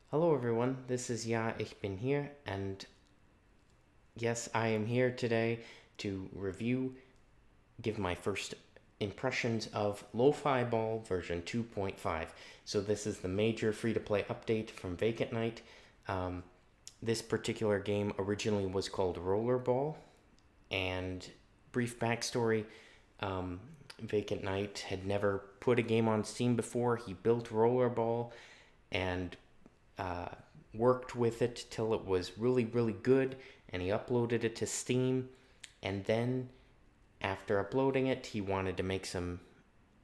Hello everyone, this is Ja, ich bin hier, and yes, I am here today to give my first impressions of Lofi Ball version 2.5. So this is the major free-to-play update from Vacantknight. This particular game originally was called Rollerball, and brief backstory, Vacantknight had never put a game on Steam before. He built Rollerball and worked with it till it was really, really good, and he uploaded it to Steam. And then, after uploading it, he wanted to make some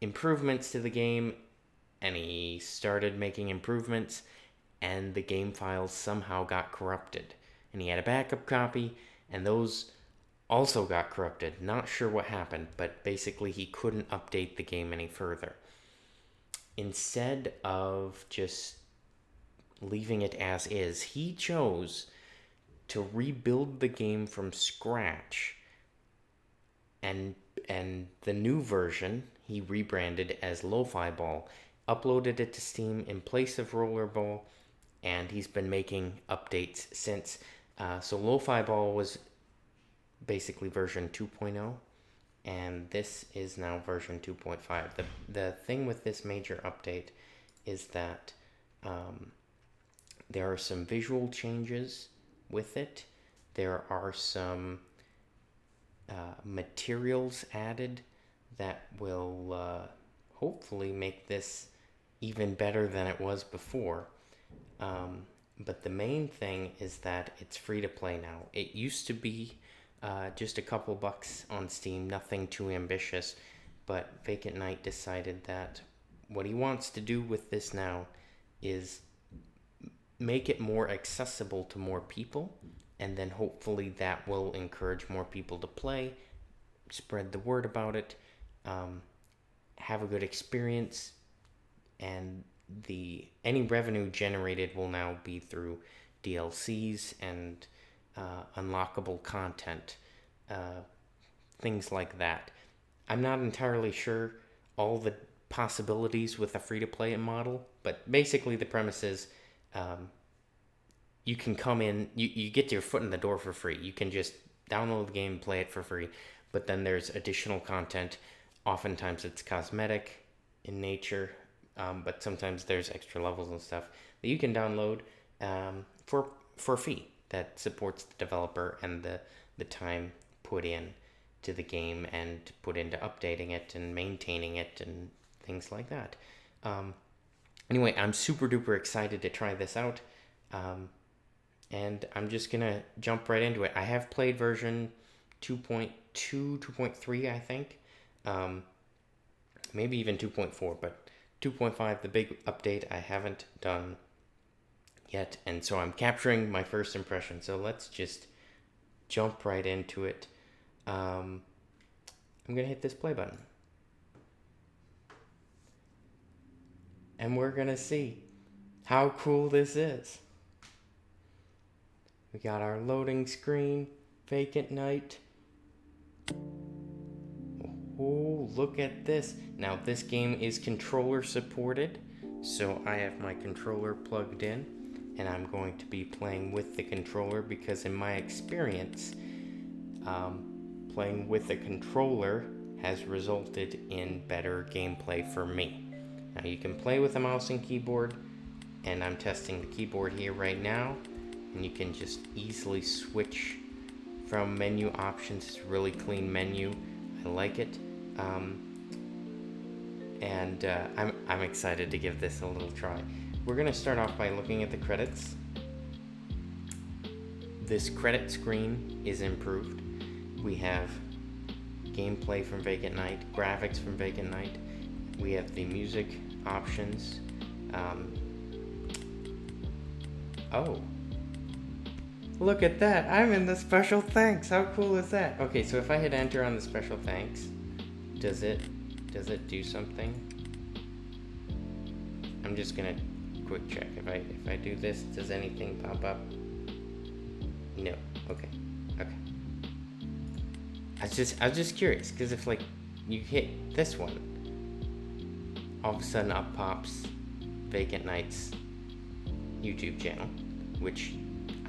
improvements to the game, and he started making improvements, and the game files somehow got corrupted. And he had a backup copy, and those also got corrupted. Not sure what happened, but basically he couldn't update the game any further. Instead of just leaving it as is, he chose to rebuild the game from scratch, and the new version he rebranded as Lofi Ball, uploaded it to Steam in place of Rollerball, and he's been making updates since. So Lofi Ball was basically version 2.0, and this is now version 2.5. The thing with this major update is that there are some visual changes with it. There are some materials added that will hopefully make this even better than it was before. But the main thing is that it's free to play now. It used to be just a couple bucks on Steam, nothing too ambitious, but Vacantknight decided that what he wants to do with this now is make it more accessible to more people, and then hopefully that will encourage more people to play, spread the word about it, have a good experience, and any revenue generated will now be through DLCs and unlockable content, things like that. I'm not entirely sure all the possibilities with a free-to-play model, but basically the premise is you can come in, you get your foot in the door for free. You can just download the game, play it for free, but then there's additional content. Oftentimes it's cosmetic in nature, but sometimes there's extra levels and stuff that you can download for a fee that supports the developer and the time put in to the game and put into updating it and maintaining it and things like that. Anyway, I'm super duper excited to try this out, and I'm just gonna jump right into it. I have played version 2.2, 2.3, I think, maybe even 2.4, but 2.5, the big update, I haven't done yet, and so I'm capturing my first impression. So let's just jump right into it. I'm gonna hit this play button, and we're gonna see how cool this is. We got our loading screen, Vacantknight. Oh, look at this. Now this game is controller supported, so I have my controller plugged in, and I'm going to be playing with the controller because in my experience, playing with a controller has resulted in better gameplay for me. Now you can play with a mouse and keyboard, and I'm testing the keyboard here right now, and you can just easily switch from menu options. It's a really clean menu. I like it. I'm excited to give this a little try. We're going to start off by looking at the credits. This credit screen is improved. We have gameplay from Vacantknight, graphics from Vacantknight. We have the music options. Oh, look at that! I'm in the special thanks. How cool is that? Okay, so if I hit enter on the special thanks, does it do something? I'm just gonna quick check. If I do this, does anything pop up? No. Okay. I was just curious, because if like you hit this one, all of a sudden up pops Vacantknight's YouTube channel, which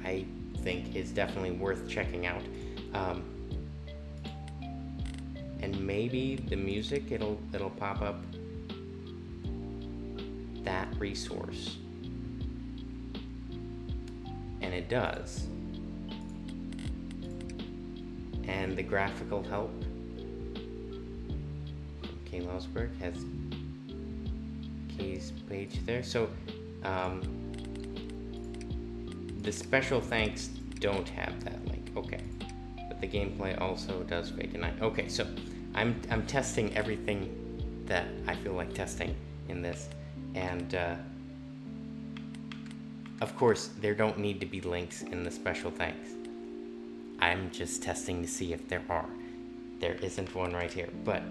I think is definitely worth checking out. And maybe the music, it'll pop up that resource. And it does. And the graphical help from Kay Losberg has Kay's page there. So the special thanks don't have that link. Okay. But the gameplay also does Vacantknight. Okay, so I'm testing everything that I feel like testing in this. And of course, there don't need to be links in the special thanks. I'm just testing to see if there are. There isn't one right here. But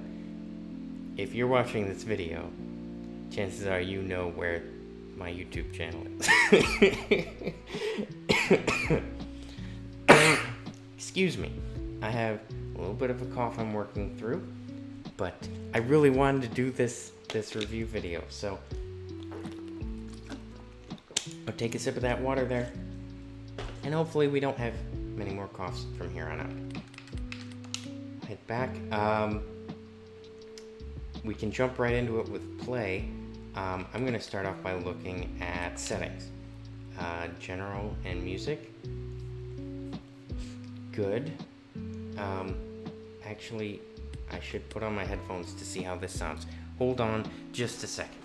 if you're watching this video, chances are you know where my YouTube channel is. Excuse me. I have a little bit of a cough I'm working through, but I really wanted to do this review video, so I'll take a sip of that water there, and hopefully we don't have many more coughs from here on out. Head back. We can jump right into it with play. I'm going to start off by looking at settings. General and music. Good. Actually, I should put on my headphones to see how this sounds. Hold on just a second.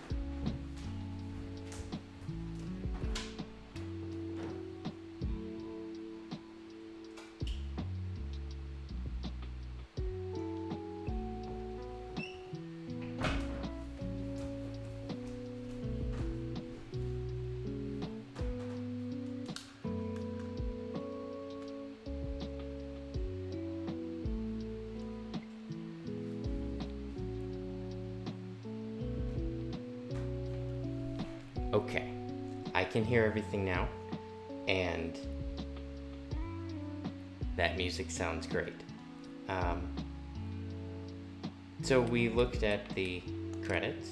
Okay, I can hear everything now, and that music sounds great. So we looked at the credits,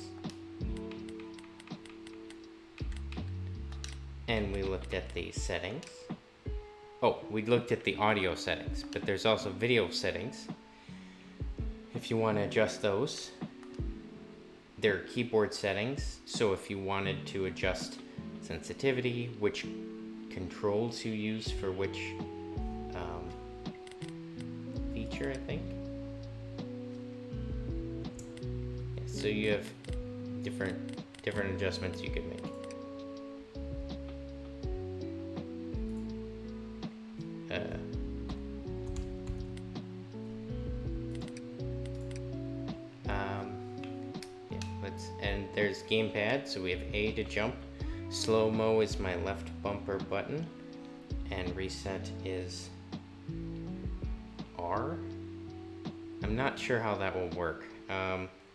and we looked at the settings. Oh, we looked at the audio settings, but there's also video settings. If you want to adjust those, there are keyboard settings, so if you wanted to adjust sensitivity, which controls you use for which feature, I think. Yeah, so you have different adjustments you can make. And there's gamepad, so we have A to jump, slow-mo is my left bumper button, and reset is R. I'm not sure how that will work,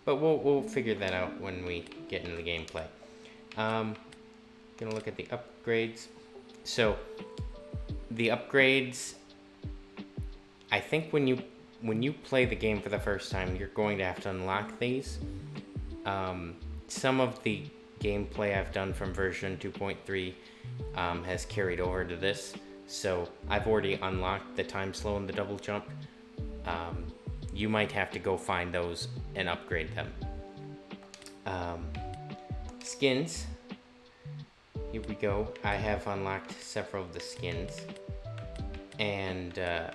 but we'll figure that out when we get into the gameplay. Gonna look at the upgrades. So the upgrades, I think when you play the game for the first time, you're going to have to unlock these. Some of the gameplay I've done from version 2.3 has carried over to this, so I've already unlocked the time slow and the double jump. You might have to go find those and upgrade them. Skins, here we go. I have unlocked several of the skins, and the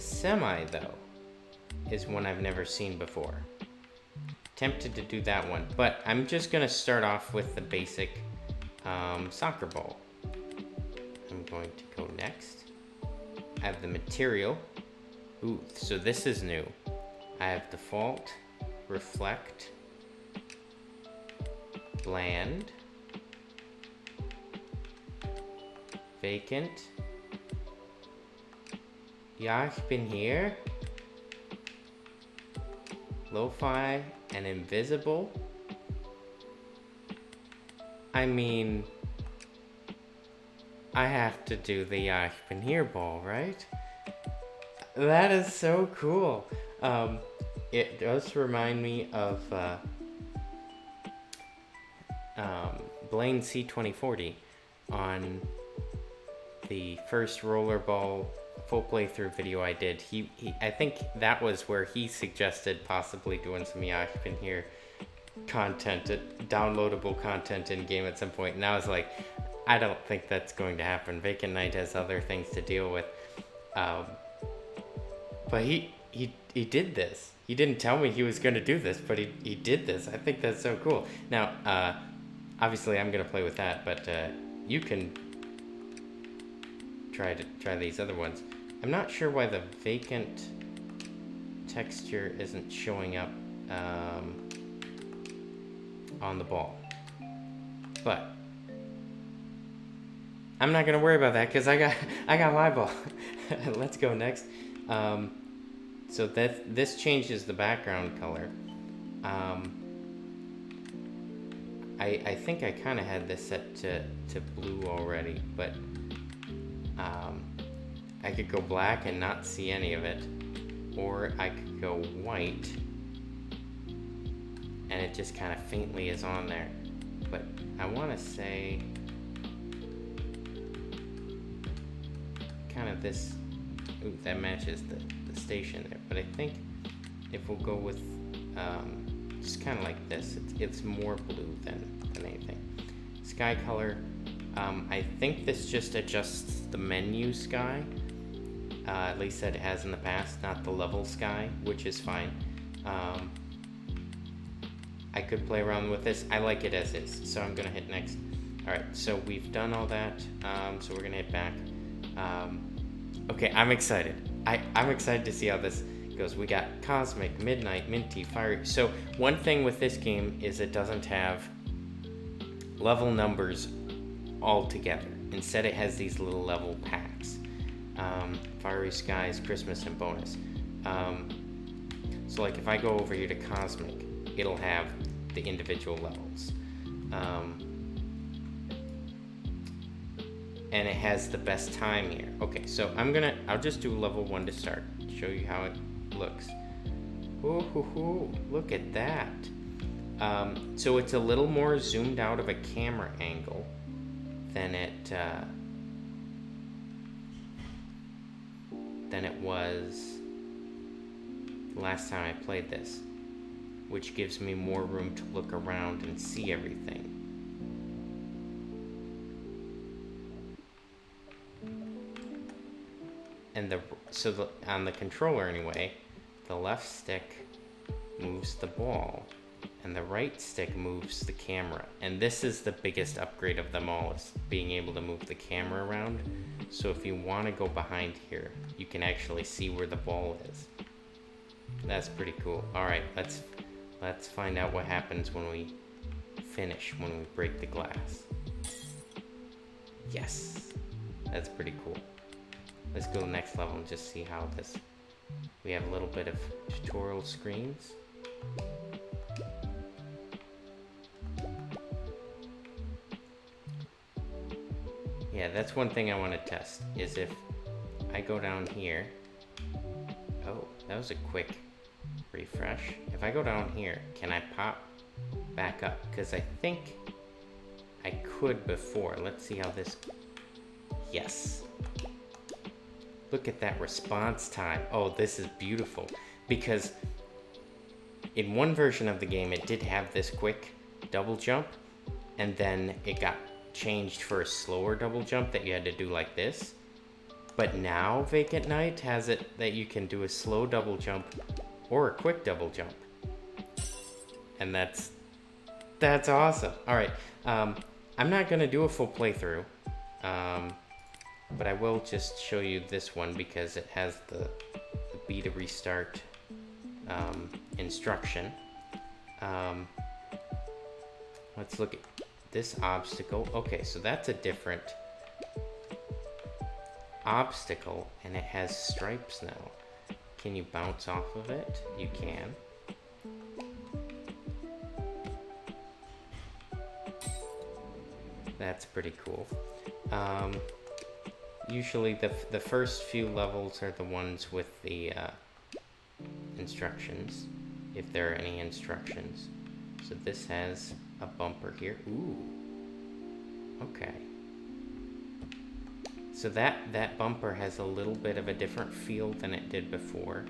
semi, though, is one I've never seen before. Tempted to do that one, but I'm just gonna start off with the basic soccer ball. I'm going to go next. I have the material. Ooh, so this is new. I have default, reflect, bland, vacant. Ja, ich bin here. Lo-fi and invisible. I mean, I have to do the Ja, ich bin here ball, right? That is so cool. It does remind me of Blaine C2040 on the first rollerball full playthrough video I did. I think that was where he suggested possibly doing some Yashpin here content, downloadable content in game at some point, and I was like, I don't think that's going to happen. Vacantknight has other things to deal with. But he did this. He didn't tell me he was going to do this, but he did this. I think that's so cool. Now, obviously I'm going to play with that, but you can try these other ones. I'm not sure why the vacant texture isn't showing up on the ball, but I'm not gonna worry about that because I got my ball. Let's go next. So this changes the background color. I think I kind of had this set to blue already, but I could go black and not see any of it, or I could go white and it just kind of faintly is on there. But I want to say kind of this. Ooh, that matches the station there. But I think if we'll go with just kind of like this, it's more blue than anything. Sky color, I think this just adjusts the menu sky, at least that it has in the past, not the level sky, which is fine. I could play around with this. I like it as is, so I'm gonna hit next. All right, so we've done all that, so we're gonna hit back. Okay, I'm excited. I'm excited to see how this goes. We got Cosmic, Midnight, Minty, Fiery. So one thing with this game is it doesn't have level numbers all together. Instead, it has these little level packs. Fiery Skies, Christmas, and Bonus. So like if I go over here to Cosmic, it'll have the individual levels. And it has the best time here. Okay, so I'll just do level 1 to start, show you how it looks. Ooh, look at that. So it's a little more zoomed out of a camera angle than it was last time I played this, which gives me more room to look around and see everything. And on the controller anyway, the left stick moves the ball and the right stick moves the camera. And this is the biggest upgrade of them all, is being able to move the camera around. So if you want to go behind here, you can actually see where the ball is. That's pretty cool. All right, let's find out what happens when we finish, when we break the glass. Yes, that's pretty cool. Let's go to the next level and just see how this. We have a little bit of tutorial screens. Yeah, that's one thing I want to test, is if I go down here. Oh, that was a quick refresh. If I go down here, can I pop back up? Because I think I could before. Let's see how this. Yes. Look at that response time. Oh, this is beautiful. Because in one version of the game, it did have this quick double jump, and then it got changed for a slower double jump that you had to do like this. But now Vacantknight has it that you can do a slow double jump or a quick double jump. And that's awesome. All right, I'm not gonna do a full playthrough. But I will just show you this one because it has the B to restart instruction. Let's look at this obstacle. Okay, so that's a different obstacle, and it has stripes now. Can you bounce off of it? You can. That's pretty cool. Usually the first few levels are the ones with the instructions. if there are any instructions. So this has a bumper here. Ooh. Okay. So that bumper has a little bit of a different feel than it did before,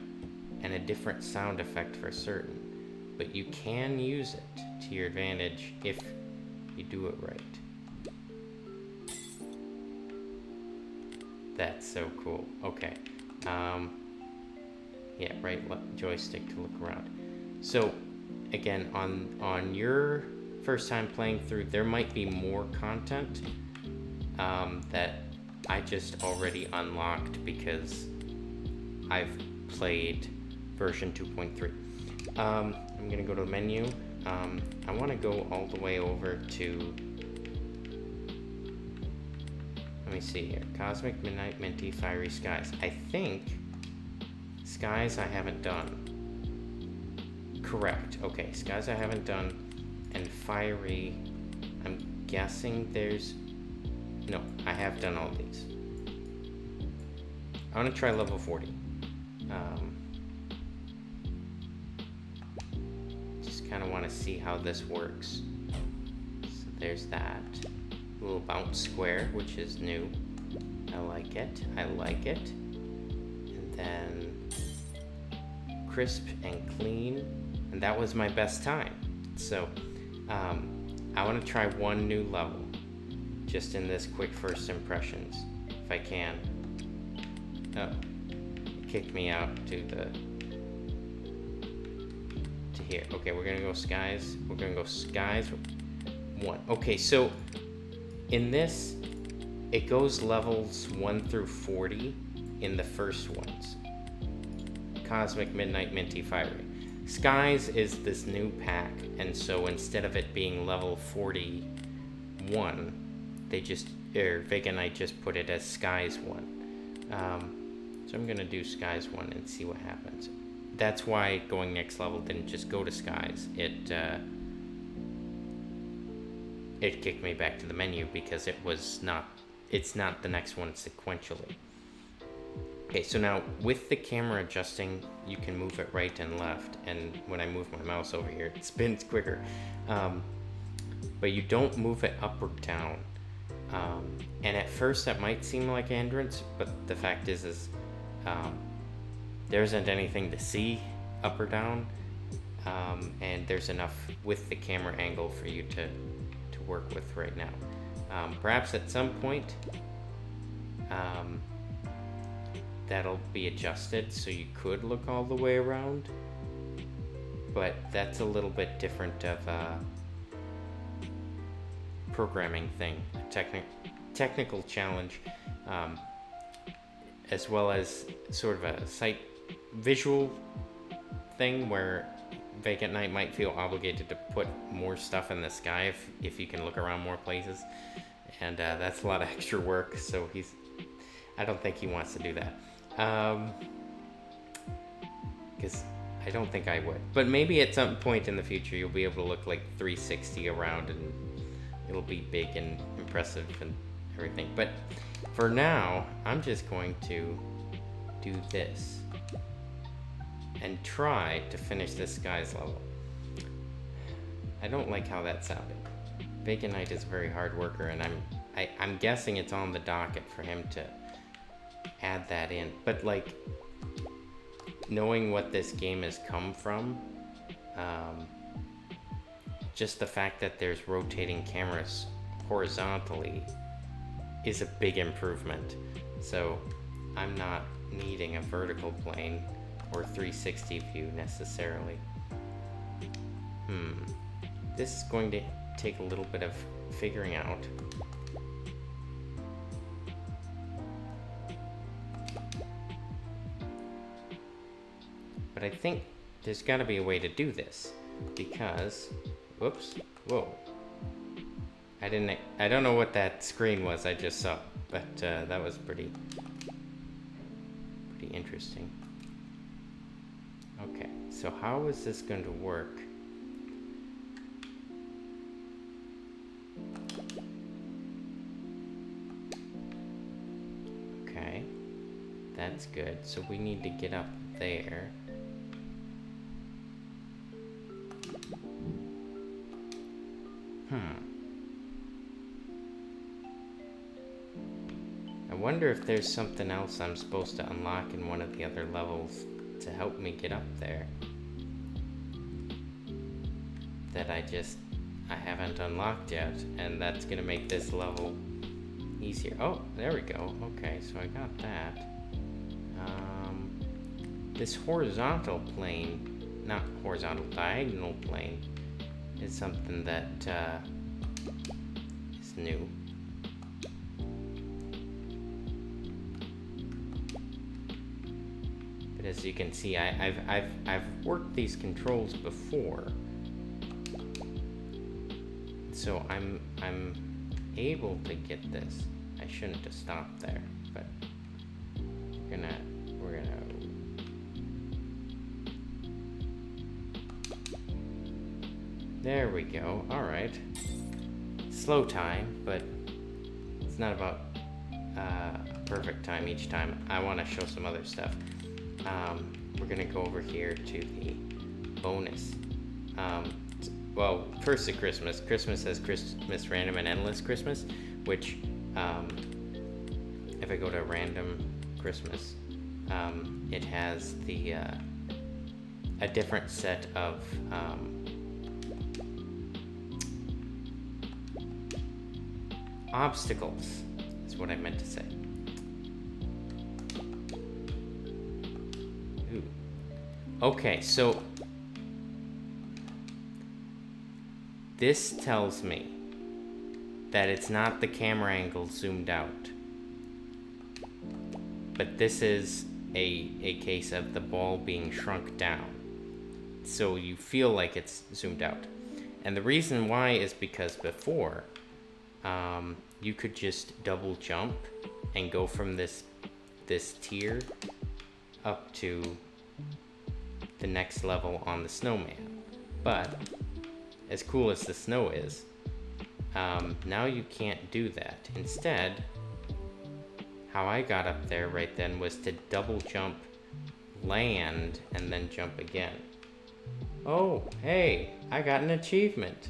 and a different sound effect for certain. But you can use it to your advantage if you do it right. That's so cool. Okay. Yeah, right joystick to look around. So again, on your first time playing through, there might be more content that I just already unlocked because I've played version 2.3. I'm gonna go to the menu. I want to go all the way over to, let me see here, Cosmic, Midnight, Minty, Fiery Skies. I think Skies I haven't done. Correct. Okay, Skies I haven't done, and Fiery, I'm guessing there's, no, I have done all these. I want to try level 40. Just kind of want to see how this works. So there's that. A little bounce square, which is new. I like it. I like it. And then crisp and clean. And that was my best time. So I want to try one new level just in this quick first impressions, if I can. Oh, it kicked me out to here. Okay, we're gonna go Skies. We're gonna go Skies 1. Okay, so in this, it goes levels 1 through 40 in the first ones. Cosmic, Midnight, Minty, Fiery. Skies is this new pack, and so instead of it being level 41, they just, Vacantknight just put it as Skies 1. So I'm gonna do Skies 1 and see what happens. That's why going next level didn't just go to Skies. It kicked me back to the menu because it's not the next one sequentially. Okay, so now with the camera adjusting, you can move it right and left, and when I move my mouse over here, it spins quicker. But you don't move it up or down. And at first that might seem like a hindrance, but the fact is there isn't anything to see up or down, and there's enough with the camera angle for you to work with right now. Perhaps at some point that'll be adjusted so you could look all the way around, but that's a little bit different of a programming thing, technical challenge, as well as sort of a visual thing where Vacantknight might feel obligated to put more stuff in the sky if you can look around more places, and that's a lot of extra work, so I don't think he wants to do that, because I don't think I would, but maybe at some point in the future you'll be able to look like 360 around and it'll be big and impressive and everything. But for now, I'm just going to do this and try to finish this Skies level. I don't like how that sounded. Vacantknight is a very hard worker, and I'm guessing it's on the docket for him to add that in. But like, knowing what this game has come from, just the fact that there's rotating cameras horizontally is a big improvement. So I'm not needing a vertical plane or 360 view necessarily. This is going to take a little bit of figuring out. But I think there's got to be a way to do this, because, whoops, whoa. I don't know what that screen was I just saw, but that was pretty interesting. Okay, so how is this going to work? Okay, that's good. So we need to get up there. I wonder if there's something else I'm supposed to unlock in one of the other levels to help me get up there that I haven't unlocked yet, and that's gonna make this level easier. Oh, there we go. Okay, so I got that. This horizontal plane, not horizontal, diagonal plane is something that is new. But as you can see, I've worked these controls before, so I'm able to get this. I shouldn't have stopped there, but we're gonna. There we go. All right. Slow time, but it's not about perfect time each time. I want to show some other stuff. We're gonna go over here to the bonus. Well, first the Christmas. Christmas has Christmas Random and Endless Christmas, which if I go to Random Christmas, it has the a different set of obstacles, is what I meant to say. Ooh. Okay, so this tells me that it's not the camera angle zoomed out, but this is a case of the ball being shrunk down, so you feel like it's zoomed out. And the reason why is because before you could just double jump and go from this tier up to the next level on the snowman. But as cool as the snow is, now you can't do that. Instead, how I got up there right then was to double jump, land, and then jump again. Oh, hey, I got an achievement.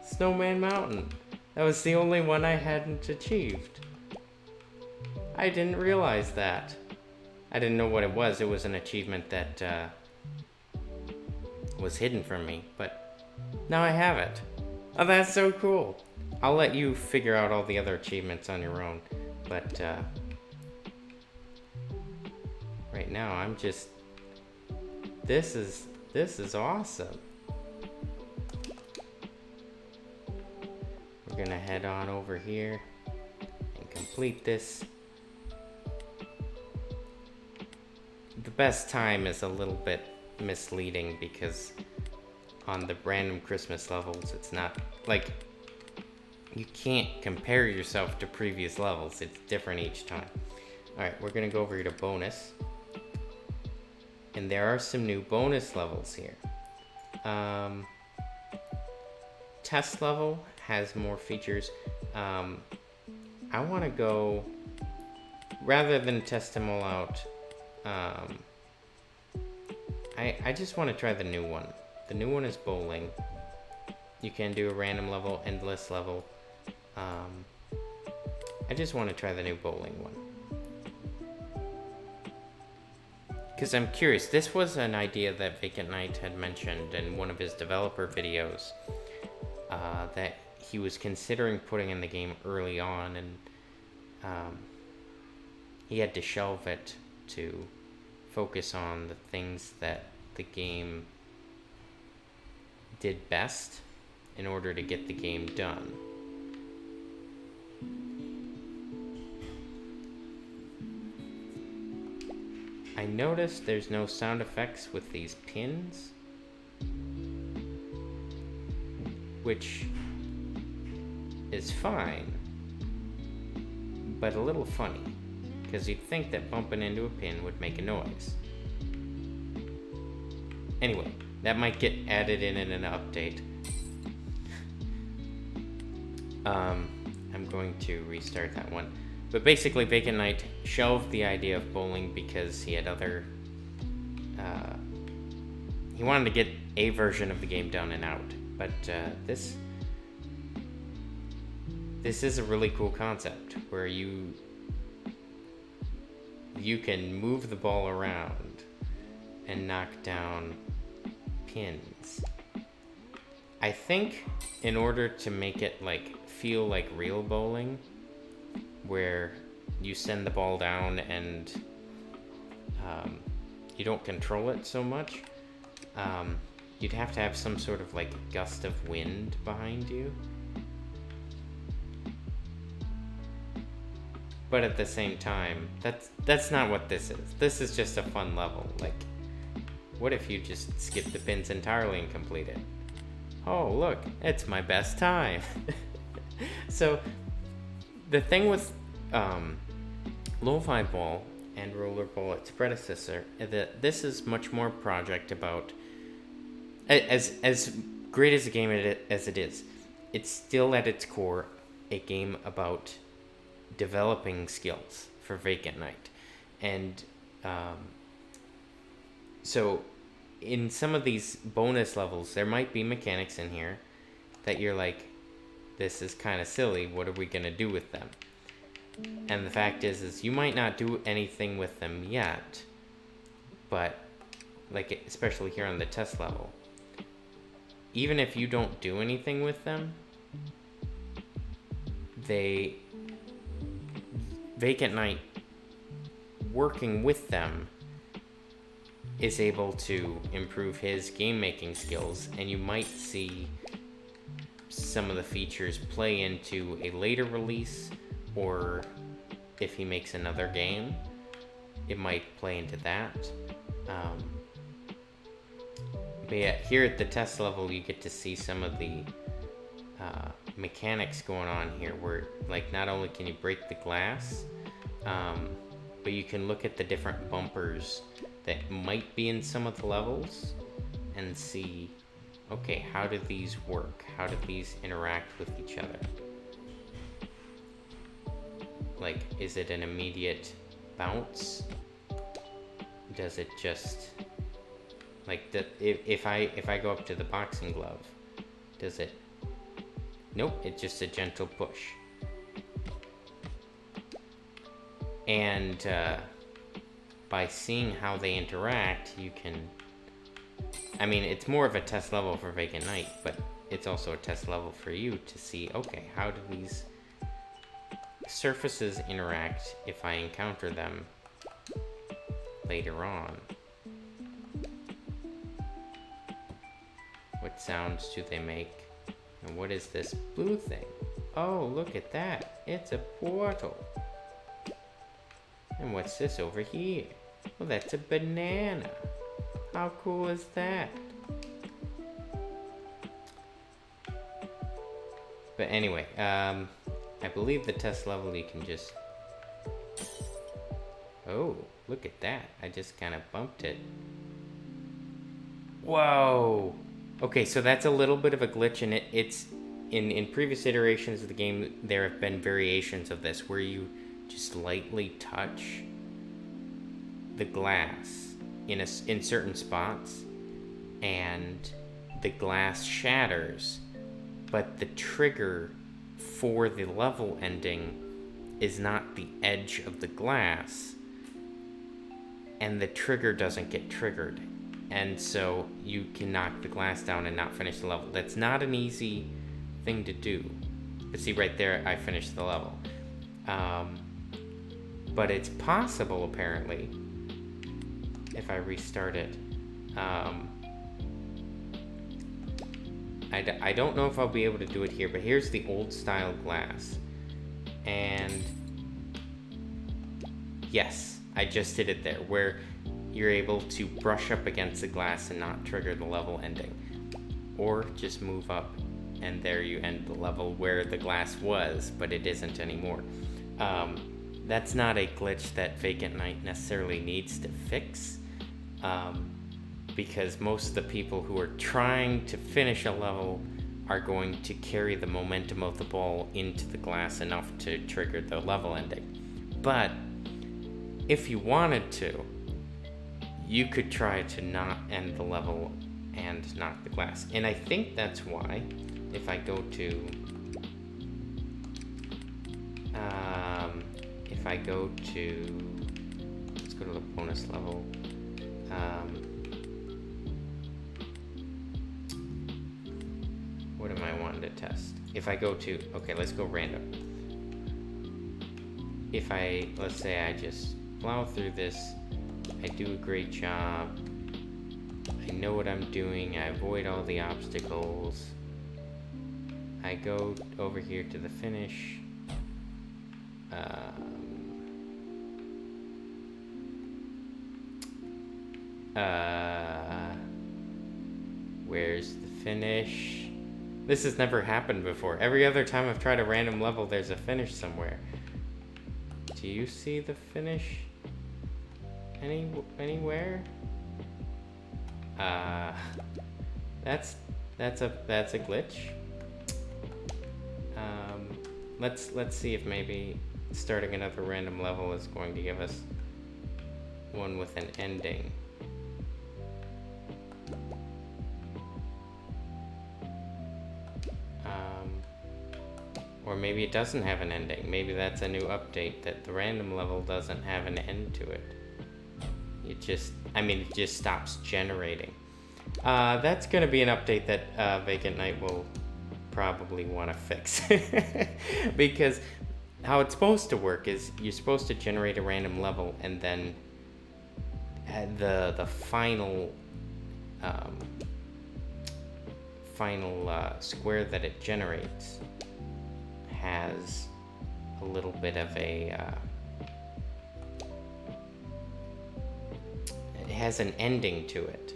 Snowman Mountain. That was the only one I hadn't achieved. I didn't realize that. I didn't know what it was. It was an achievement that was hidden from me, but now I have it. Oh, that's so cool. I'll let you figure out all the other achievements on your own, but right now I'm just, this is awesome. We're gonna head on over here and complete this. The best time is a little bit misleading because on the random Christmas levels, it's not like, you can't compare yourself to previous levels. It's different each time. All right, we're gonna go over here to bonus. And there are some new bonus levels here. Test level has more features. I want to go, rather than test them all out, I just want to try the new one. The new one is bowling. You can do a random level, endless level. I just want to try the new bowling one. Because I'm curious, this was an idea that Vacantknight had mentioned in one of his developer videos, that he was considering putting in the game early on, and he had to shelve it to focus on the things that the game did best in order to get the game done. I noticed there's no sound effects with these pins, which is fine, but a little funny, because you'd think that bumping into a pin would make a noise. Anyway, that might get added in an update. I'm going to restart that one. But basically, Vacantknight shelved the idea of bowling because he had other he wanted to get a version of the game done and out. But this is a really cool concept where you can move the ball around and knock down pins. I think in order to make it feel like real bowling, where you send the ball down and you don't control it so much, you'd have to have some sort of gust of wind behind you. But at the same time, that's not what this is. This is just a fun level. What if you just skip the pins entirely and complete it? Oh, look, it's my best time. So, the thing with Lofi Ball and Rollerball, its predecessor, that this is much more project about, as great as a game as it is, it's still at its core a game about developing skills for Vacantknight. And so in some of these bonus levels, there might be mechanics in here that you're like, this is kind of silly, what are we going to do with them? And the fact is you might not do anything with them yet, but especially here on the test level, even if you don't do anything with them, Vacantknight, working with them, is able to improve his game making skills, and you might see some of the features play into a later release, or if he makes another game, it might play into that. But yeah, here at the test level, you get to see some of the mechanics going on here, where not only can you break the glass, but you can look at the different bumpers that might be in some of the levels and see, okay, how do these work? How do these interact with each other? Is it an immediate bounce? Does it just if I go up to the boxing glove, does it? Nope, it's just a gentle push. And by seeing how they interact, you can, it's more of a test level for Vacantknight, but it's also a test level for you to see, okay, how do these surfaces interact if I encounter them later on? What sounds do they make? And what is this blue thing? Oh, look at that. It's a portal. And what's this over here? Well, that's a banana. How cool is that? But anyway, I believe the test level you can just... Oh, look at that. I just kind of bumped it. Whoa! Okay, so that's a little bit of a glitch, and it's... In previous iterations of the game, there have been variations of this, where you just lightly touch the glass in certain spots, and the glass shatters, but the trigger for the level ending is not the edge of the glass, and the trigger doesn't get triggered, and so you can knock the glass down and not finish the level. That's not an easy thing to do. But see, right there, I finished the level. But it's possible, apparently, if I restart it. I don't know if I'll be able to do it here, but here's the old style glass. And yes, I just did it there, where you're able to brush up against the glass and not trigger the level ending. Or just move up, and there you end the level where the glass was, but it isn't anymore. That's not a glitch that Vacantknight necessarily needs to fix, because most of the people who are trying to finish a level are going to carry the momentum of the ball into the glass enough to trigger the level ending. But if you wanted to, you could try to not end the level and knock the glass. And I think that's why, if I go to, let's go to the bonus level. What am I wanting to test? If I go to, okay, let's go random. If let's say I just plow through this, I do a great job, I know what I'm doing, I avoid all the obstacles, I go over here to the finish, where's the finish? This has never happened before. Every other time I've tried a random level, there's a finish somewhere. Do you see the finish anywhere? That's a glitch. Let's see if maybe starting another random level is going to give us one with an ending. Or maybe it doesn't have an ending. Maybe that's a new update, that the random level doesn't have an end to it. It just stops generating. That's going to be an update that Vacantknight will probably want to fix. Because how it's supposed to work is you're supposed to generate a random level, and then the final square that it generates has a little bit of it has an ending to it.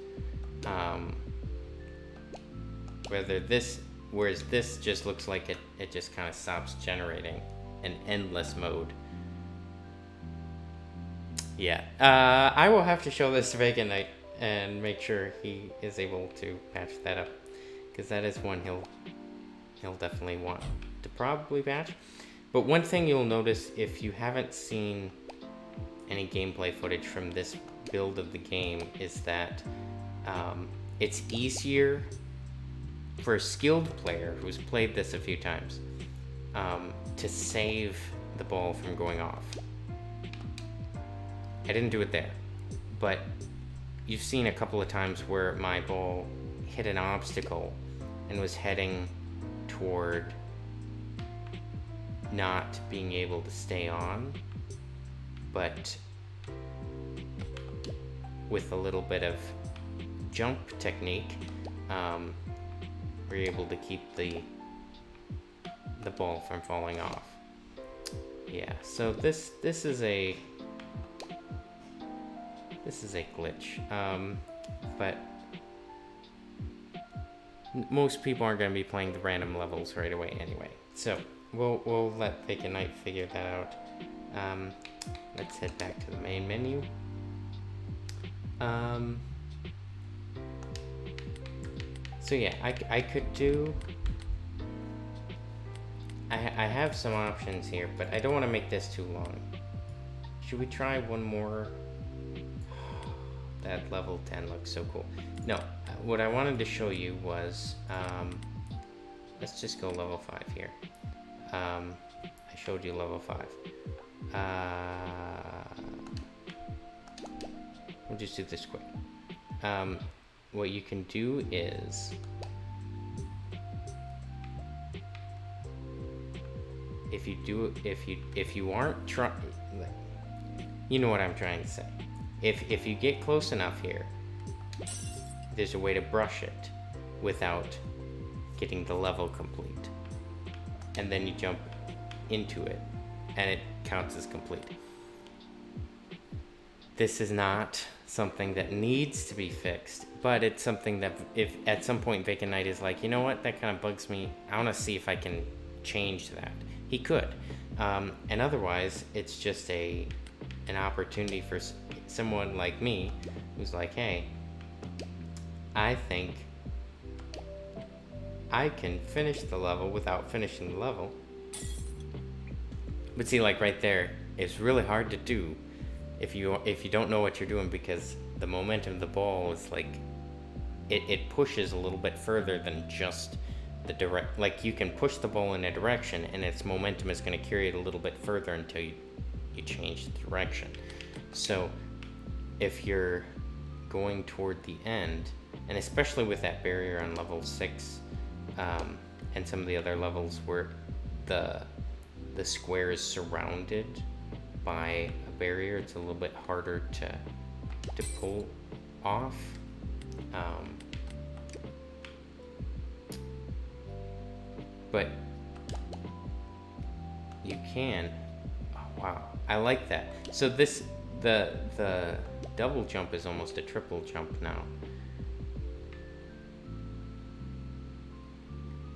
Whereas this just looks like it just kind of stops generating an endless mode. Yeah, I will have to show this to Vacantknight and make sure he is able to patch that up, because that is one he'll definitely want to probably patch. But one thing you'll notice, if you haven't seen any gameplay footage from this build of the game, is that it's easier for a skilled player who's played this a few times to save the ball from going off. I didn't do it there, but you've seen a couple of times where my ball hit an obstacle and was heading toward not being able to stay on, but with a little bit of jump technique, we're able to keep the ball from falling off. Yeah, so this is a glitch, but most people aren't going to be playing the random levels right away anyway. So we'll let Vacantknight figure that out. Let's head back to the main menu. So yeah, I could do. I have some options here, but I don't want to make this too long. Should we try one more? That level 10 looks so cool. No, what I wanted to show you was, let's just go level 5 here. I showed you level 5. We'll just do this quick. What you can do is, if you aren't trying, you know what I'm trying to say. If you get close enough here, there's a way to brush it without getting the level complete, and then you jump into it and it counts as complete. This is not something that needs to be fixed, but it's something that if at some point Vacantknight is like, you know what, that kind of bugs me, I want to see if I can change that. He could, and otherwise it's just an opportunity for someone like me who's like, hey, I think I can finish the level without finishing the level. But see, like right there, it's really hard to do if you don't know what you're doing, because the momentum of the ball is like, it pushes a little bit further than just the direct, like you can push the ball in a direction and its momentum is going to carry it a little bit further until you change the direction. So if you're going toward the end, and especially with that barrier on level 6, and some of the other levels where the square is surrounded by a barrier, it's a little bit harder to pull off. But you can. Oh, wow, I like that. So this, the double jump is almost a triple jump now.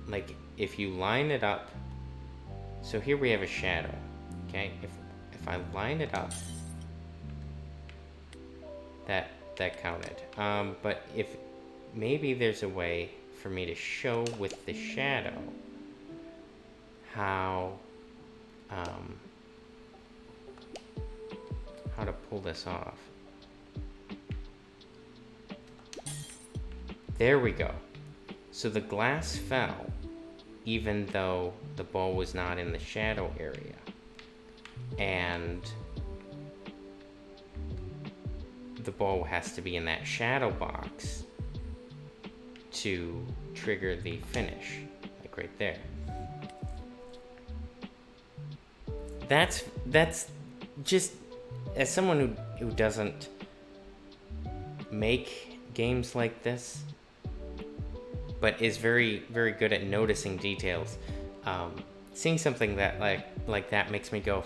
Like if you line it up, so here we have a shadow, okay? If I line it up, that counted. But if maybe there's a way for me to show with the shadow how to pull this off. There we go. So the glass fell even though the ball was not in the shadow area. And the ball has to be in that shadow box to trigger the finish, like right there. That's just, as someone who doesn't make games like this, but is very, very good at noticing details, seeing something that like that makes me go,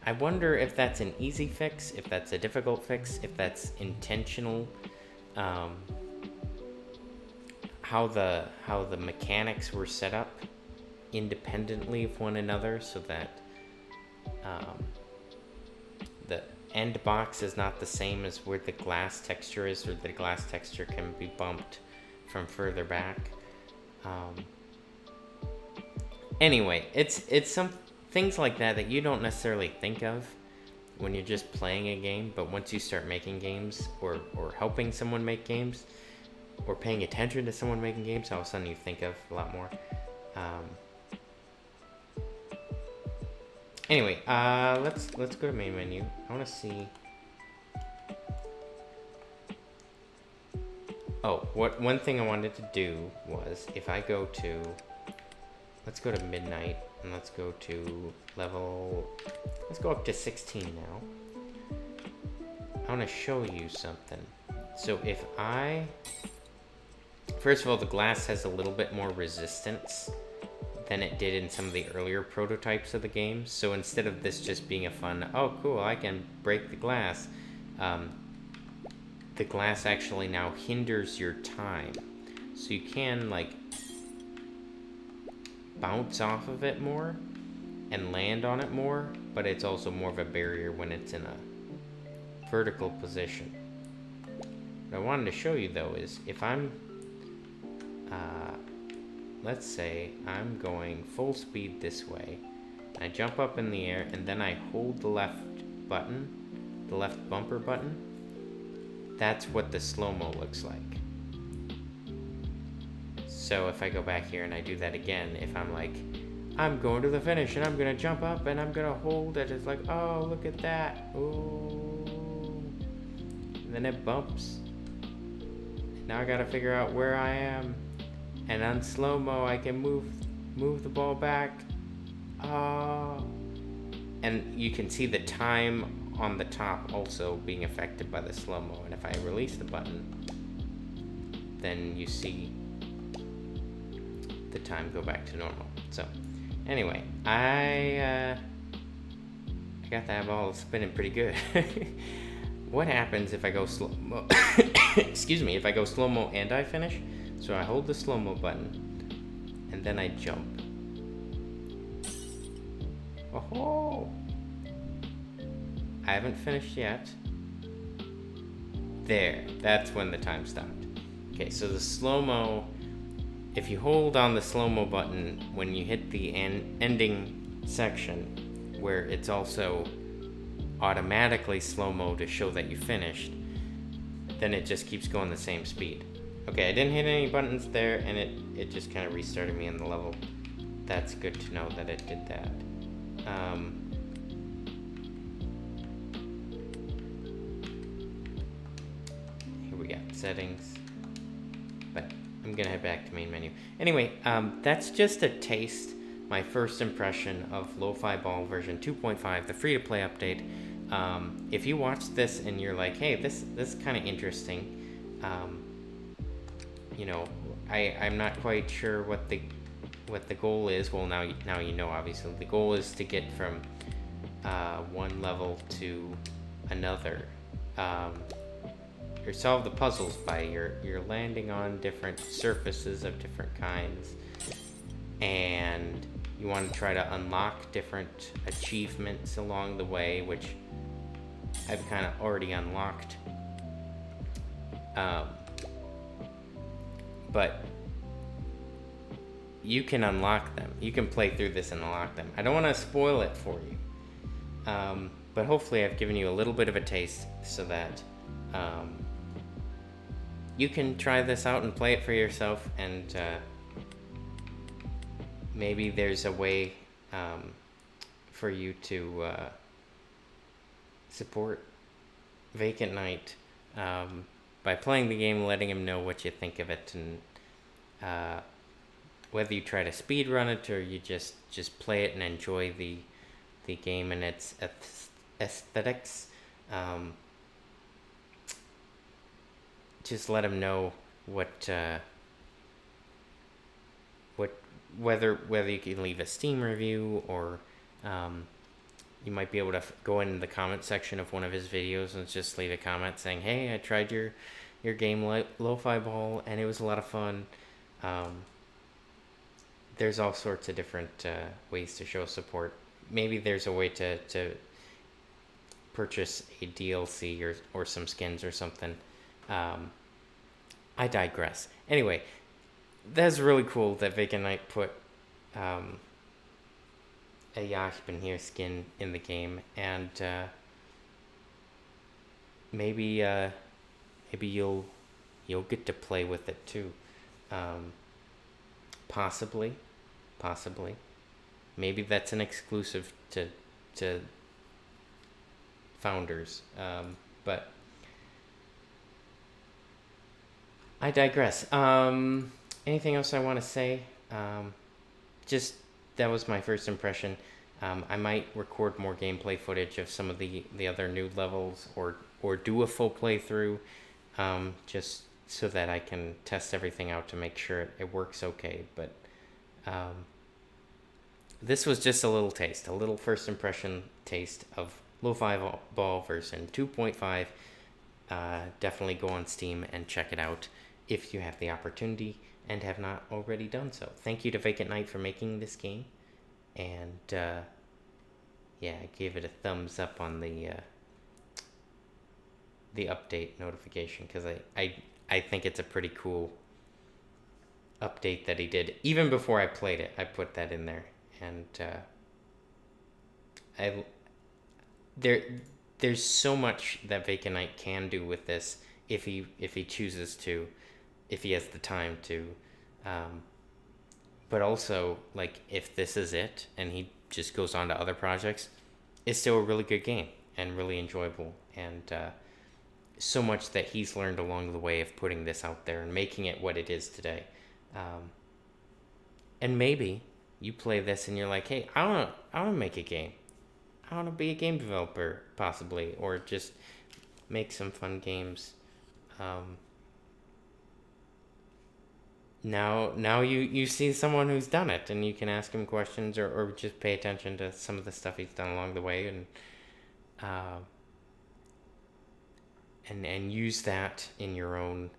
I wonder if that's an easy fix, if that's a difficult fix, if that's intentional, how the mechanics were set up independently of one another, so that the end box is not the same as where the glass texture is, or the glass texture can be bumped from further back. Anyway, it's some things like that you don't necessarily think of when you're just playing a game, but once you start making games, or helping someone make games, or paying attention to someone making games, all of a sudden you think of a lot more. Anyway, let's go to main menu. I want to see. Oh, one thing I wanted to do was, if I go to, let's go to midnight, and let's go to level, let's go up to 16 now. I want to show you something. So if first of all, the glass has a little bit more resistance than it did in some of the earlier prototypes of the game. So instead of this just being a fun, oh cool, I can break the glass, the glass actually now hinders your time. So you can like bounce off of it more and land on it more, but it's also more of a barrier when it's in a vertical position. What I wanted to show you though is, if I'm let's say I'm going full speed this way, I jump up in the air and then I hold the left button, the left bumper button, that's what the slow-mo looks like. So if I go back here and I do that again, if I'm like, I'm going to the finish and I'm gonna jump up and I'm gonna hold it, it's like, oh, look at that, ooh, and then it bumps. Now I gotta figure out where I am, and on slow-mo I can move the ball back. Oh, and you can see the time on the top also being affected by the slow-mo, and if I release the button, then you see the time go back to normal. So anyway, I got that ball spinning pretty good. What happens if I go slow-mo? Excuse me, if I go slow-mo and I finish? So I hold the slow-mo button, and then I jump. Oh! I haven't finished yet. There, that's when the time stopped. Okay, so the slow-mo, if you hold on the slow-mo button when you hit the ending section, where it's also automatically slow-mo to show that you finished, then it just keeps going the same speed. Okay, I didn't hit any buttons there, and it just kind of restarted me in the level. That's good to know that it did that. Here we got settings, but I'm gonna head back to main menu. Anyway, that's just a taste, my first impression of Lofi Ball version 2.5, the free-to-play update. If you watch this and you're like, hey, this is kind of interesting, you know, I'm not quite sure what the goal is. Well, now you know, obviously. The goal is to get from one level to another. Or solve the puzzles by you're landing on different surfaces of different kinds. And you want to try to unlock different achievements along the way, which I've kind of already unlocked. But you can unlock them. You can play through this and unlock them. I don't want to spoil it for you. But hopefully I've given you a little bit of a taste so that you can try this out and play it for yourself, and maybe there's a way for you to support Vacantknight by playing the game, letting him know what you think of it, and whether you try to speedrun it or you just play it and enjoy the game and its aesthetics. Just let him know whether you can leave a Steam review, or you might be able to go in the comment section of one of his videos and just leave a comment saying, hey, I tried your game Lofi Ball and it was a lot of fun. There's all sorts of different ways to show support. Maybe there's a way to purchase a DLC or some skins or something. I digress. Anyway, that's really cool that Vacantknight put a Yashbin skin in the game, and maybe you'll get to play with it too. Possibly. Maybe that's an exclusive to founders. But I digress. Anything else I want to say? Just that was my first impression. I might record more gameplay footage of some of the other new levels, or do a full playthrough, just so that I can test everything out to make sure it works okay. But this was just a little first impression taste of Lofi Ball version 2.5. Definitely go on Steam and check it out if you have the opportunity and have not already done so. Thank you to Vacantknight for making this game, and yeah, I gave it a thumbs up on the update notification, because I think it's a pretty cool update that he did. Even before I played it, I put that in there, and there's so much that Vacantknight can do with this if he chooses to, if he has the time to, but also, like, if this is it and he just goes on to other projects, it's still a really good game and really enjoyable, and so much that he's learned along the way of putting this out there and making it what it is today. And maybe you play this and you're like, hey, I want to make a game. I want to be a game developer, possibly, or just make some fun games. Now you see someone who's done it, and you can ask him questions, or just pay attention to some of the stuff he's done along the way, and use that in your own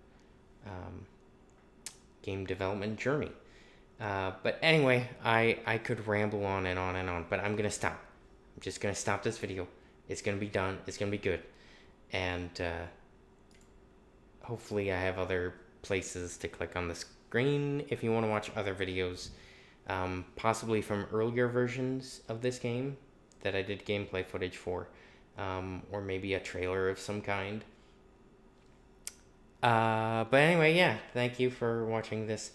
game development journey. But anyway, I could ramble on and on and on, but I'm gonna stop. I'm just gonna stop this video. It's gonna be done. It's gonna be good, and hopefully I have other places to click on the screen if you want to watch other videos, possibly from earlier versions of this game that I did gameplay footage for, or maybe a trailer of some kind. But anyway, yeah, thank you for watching this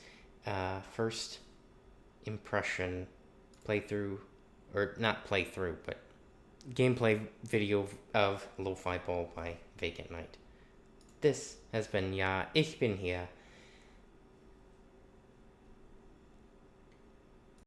first impression playthrough, or not playthrough, but gameplay video of Lofi Ball by Vacantknight. Das has been Ja, ich bin hier.